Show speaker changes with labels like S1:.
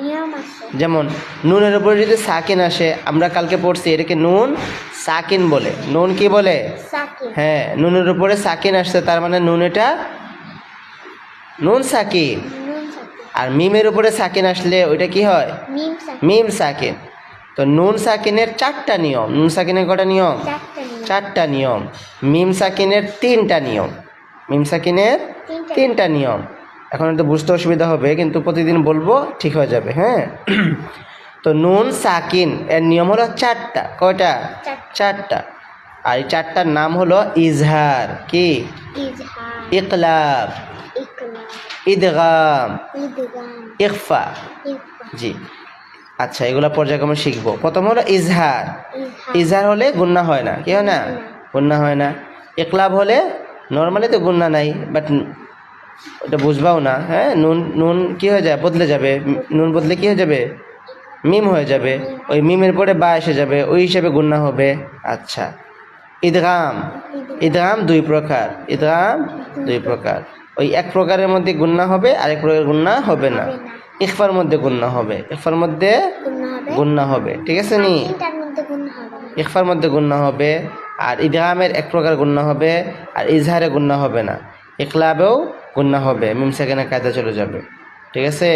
S1: নিয়ম আছে।
S2: যেমন নুনের উপরে যদি সাকিন আসে, আমরা কালকে পড়ছি এটাকে নুন সাকিন বলে। নুন কি বলে?
S1: সাকিন।
S2: হ্যাঁ, নুনের উপরে সাকিন আসছে, তার মানে নুন এটা নুন সাকিন।
S1: নুন সাকিন।
S2: আর মিমের উপরে সাকিন আসলে ওইটা কি হয়?
S1: মিম সাকিন।
S2: মিম সাকিন। তো নুন সাকিনের 4টা নিয়ম। নুন সাকিনের কটা নিয়ম?
S1: 4টা নিয়ম।
S2: 4টা নিয়ম। মিম সাকিনের 3টা নিয়ম। মিম সাকিনের 3টা নিয়ম। এখন তো বুঝতে অসুবিধা হবে, কিন্তু প্রতিদিন বলবো ঠিক হয়ে যাবে। হ্যাঁ, তো নুন সাকিন এর নিয়ম হলো 4টা। কয়টা? 4টা। আর এই 4টার নাম হলো ইজহার, কি?
S1: ইজহার,
S2: ইকলাব,
S1: ইকলাব,
S2: ইদগাম,
S1: ইদগাম,
S2: ইখফা।
S1: ইখফা।
S2: জি, আচ্ছা, এগুলো পর্যায়ক্রমে শিখবো। প্রথম হলো ইজহার।
S1: ইজহার।
S2: ইজহার হলে গুন্না হয় না। কি হয় না? গুন্না হয় না। ইকলাব হলে নর্মালি তো গুন্না নাই, বাট ওটা বুঝবাও না। হ্যাঁ, নুন নুন কি হয়ে যায়? বদলে যাবে। নুন বদলে কি হয়ে যাবে? মিম হয়ে যাবে। ওই মিমের পরে বা এসে যাবে, ওই হিসেবে গুন্না হবে। আচ্ছা, ইদগাম। ইদগাম 2 প্রকার। ইদগাম 2 প্রকার। ওই এক প্রকারের মধ্যে গুন্না হবে, আরেক প্রকার গুন্না হবে না। ইখফার মধ্যে গুন্না হবে, ইখফার মধ্যে গুন্না হবে। ঠিক আছে নি?
S1: তিনটার মধ্যে গুণ হবে না।
S2: ইখফার মধ্যে গুন্না হবে, আর ইদগামের এক প্রকার গুন্না হবে, আর ইজহারে গুন্না হবে না। ইকলাবেও গুন্না হবে, মিম সাকিনের কায়দা চলে যাবে। ঠিক আছে?